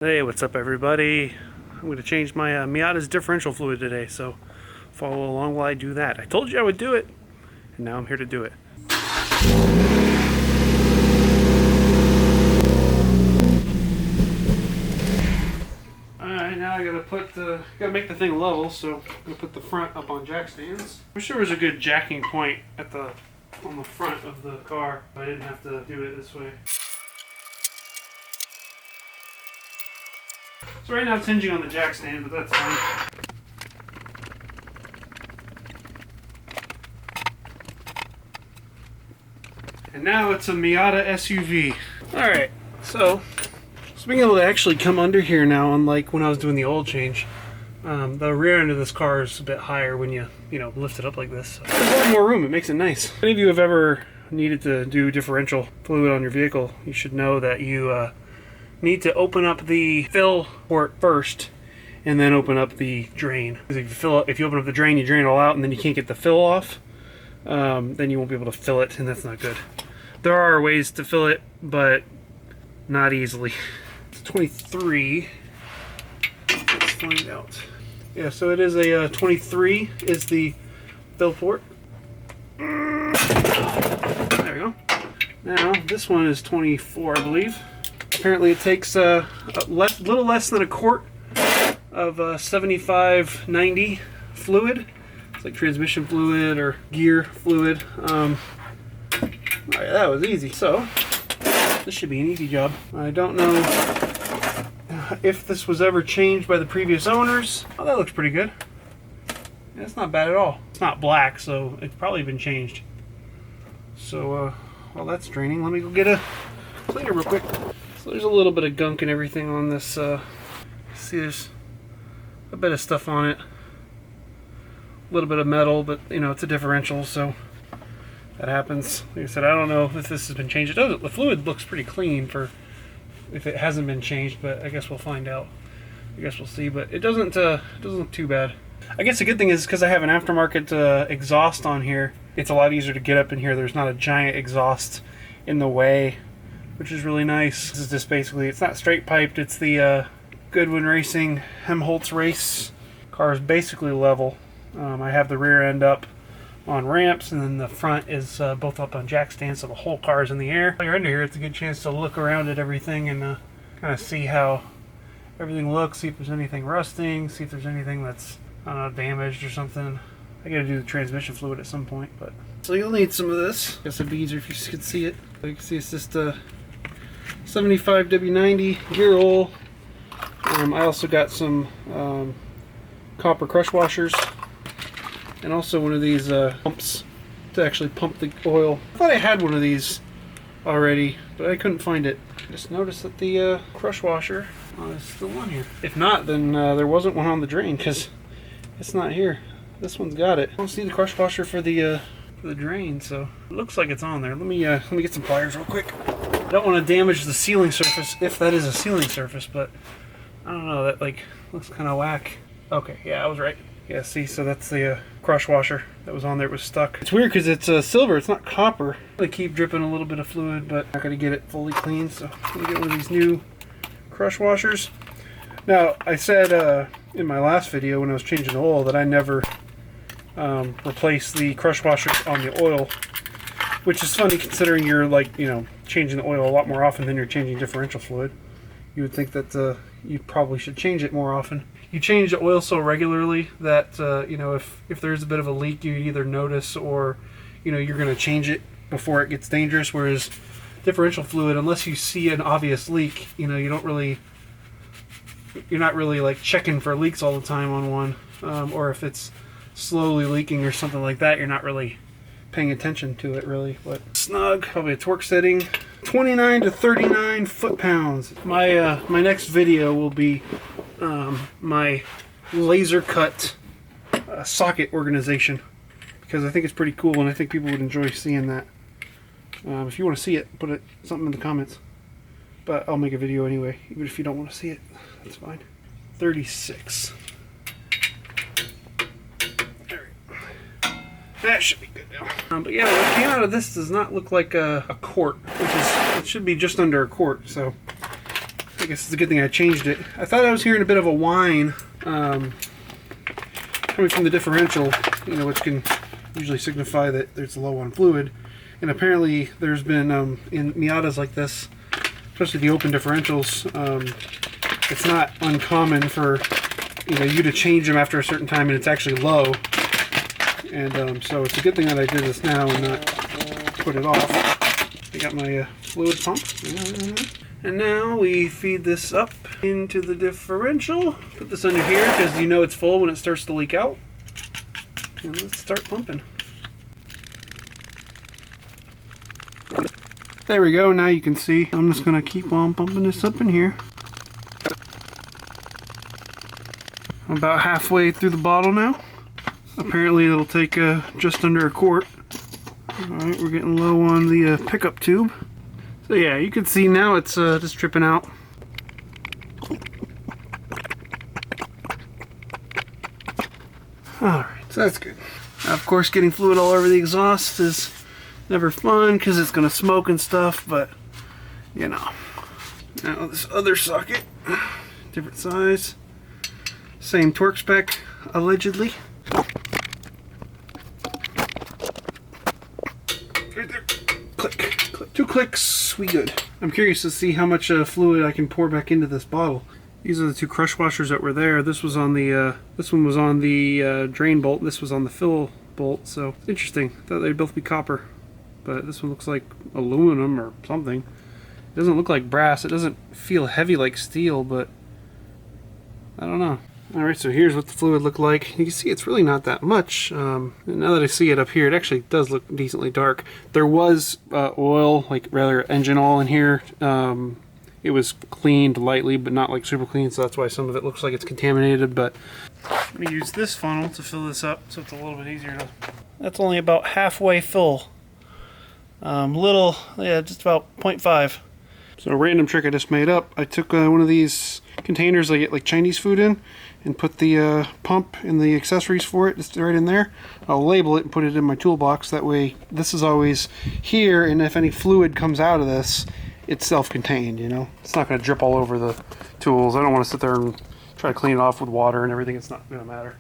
Hey, what's up everybody? I'm going to change my Miata's differential fluid today, so follow along while I do that. I told you I would do it, and now I'm here to do it. Alright, now I gotta make the thing level, so I'm gonna put the front up on jack stands. I wish there was a good jacking point on the front of the car, but I didn't have to do it this way. So right now it's hinging on the jack stand, but that's fine. And now it's a Miata SUV. Alright, so being able to actually come under here now, unlike when I was doing the oil change. The rear end of this car is a bit higher when you lift it up like this. So there's a lot more room, it makes it nice. If any of you have ever needed to do differential fluid on your vehicle, you should know that you need to open up the fill port first and then open up the drain. Because if you open up the drain, you drain it all out and then you can't get the fill off, then you won't be able to fill it, and that's not good. There are ways to fill it, but not easily. It's 23. Let's find out. Yeah, so it is a 23 is the fill port. There we go. Now this one is 24, I believe. Apparently it takes a little less than a quart of 75/90 fluid. It's like transmission fluid or gear fluid. Alright, that was easy. So this should be an easy job. I don't know if this was ever changed by the previous owners. Oh, that looks pretty good. Yeah, it's not bad at all. It's not black, so it's probably been changed. So while that's draining, let me go get a cleaner real quick. So there's a little bit of gunk and everything on this. See, there's a bit of stuff on it. A little bit of metal, but it's a differential, so that happens. Like I said, I don't know if this has been changed. The fluid looks pretty clean for if it hasn't been changed, but I guess we'll find out. I guess we'll see, but it doesn't look too bad. I guess the good thing is because I have an aftermarket exhaust on here, it's a lot easier to get up in here. There's not a giant exhaust in the way, which is really nice. This is just basically, it's not straight piped, it's the Goodwin Racing Helmholtz Race. Car is basically level. I have the rear end up on ramps, and then the front is both up on jack stands, so the whole car is in the air. While you're under here, it's a good chance to look around at everything and kind of see how everything looks, see if there's anything rusting, see if there's anything that's damaged or something. I gotta do the transmission fluid at some point, but so you'll need some of this. I guess it'd be easier if you could see it. So you can see it's just 75W90 gear oil. I also got some copper crush washers, and also one of these pumps to actually pump the oil. I thought I had one of these already, but I couldn't find it. I just noticed that the crush washer is still on here. If not, then there wasn't one on the drain, because it's not here. This one's got it. I don't see the crush washer for the drain, so it looks like it's on there. Let me get some pliers real quick. I don't want to damage the sealing surface, if that is a sealing surface, but I don't know, that looks kind of whack. Okay, yeah, I was right. Yeah, see, so that's the crush washer that was on there. It was stuck. It's weird because it's silver, it's not copper. They keep dripping a little bit of fluid, but I'm not going to get it fully clean, so I'm going to get one of these new crush washers. Now, I said in my last video when I was changing the oil that I never replace the crush washers on the oil, which is funny considering you're changing the oil a lot more often than you're changing differential fluid. You would think that you probably should change it more often. You change the oil so regularly that if there's a bit of a leak, you either notice or you're going to change it before it gets dangerous. Whereas differential fluid, unless you see an obvious leak, you're not really checking for leaks all the time on one, or if it's slowly leaking or something like that, you're not really paying attention to it really. But snug, probably a torque setting 29 to 39 foot-pounds. My next video will be my laser cut socket organization, because I think it's pretty cool and I think people would enjoy seeing that. If you want to see it, put something in the comments, but I'll make a video anyway, even if you don't want to see it. That's fine. 36. That should be good now. But yeah, what came out of this does not look like a quart, it should be just under a quart. So I guess it's a good thing I changed it. I thought I was hearing a bit of a whine coming from the differential, you know, which can usually signify that there's low on fluid. And apparently there's been, in Miatas like this, especially the open differentials, it's not uncommon for, you know, you to change them after a certain time and it's actually low. And so it's a good thing that I did this now and not put it off. I got my fluid pump. And now we feed this up into the differential. Put this under here because you know it's full when it starts to leak out. And let's start pumping. There we go, now you can see. I'm just gonna keep on pumping this up in here. I'm about halfway through the bottle now. Apparently it'll take just under a quart. Alright, we're getting low on the pickup tube. So yeah, you can see now it's just dripping out. Alright, so that's good. Now, of course, getting fluid all over the exhaust is never fun because it's going to smoke and stuff, but you know. Now this other socket, different size, same torque spec, allegedly. Right there. Click, click. 2 clicks, we good. I'm curious to see how much fluid I can pour back into this bottle. These are the 2 crush washers that were there. This was on the this one was on the drain bolt. This was on the fill bolt. So it's interesting. I thought they'd both be copper, but this one looks like aluminum or something. It doesn't look like brass. It doesn't feel heavy like steel, but I don't know. All right, so here's what the fluid looked like. You can see it's really not that much. Now that I see it up here, it actually does look decently dark. There was oil, like rather engine oil in here. It was cleaned lightly, but not like super clean, so that's why some of it looks like it's contaminated. But I'm gonna use this funnel to fill this up, so it's a little bit easier to. That's only about halfway full. Yeah, just about 0.5. So a random trick I just made up. I took one of these containers I get like Chinese food in, and put the pump and the accessories for it just right in there. I'll label it and put it in my toolbox. That way, this is always here, and if any fluid comes out of this, it's self-contained, you know? It's not gonna drip all over the tools. I don't wanna sit there and try to clean it off with water and everything. It's not gonna matter.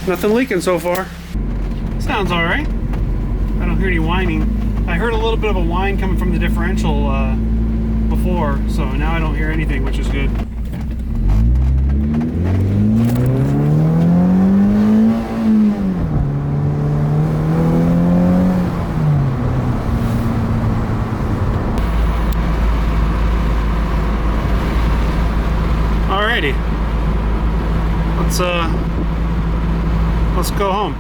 Nothing leaking so far. Sounds all right. I don't hear any whining. I heard a little bit of a whine coming from the differential before, so now I don't hear anything, which is good. Alrighty. Let's go home.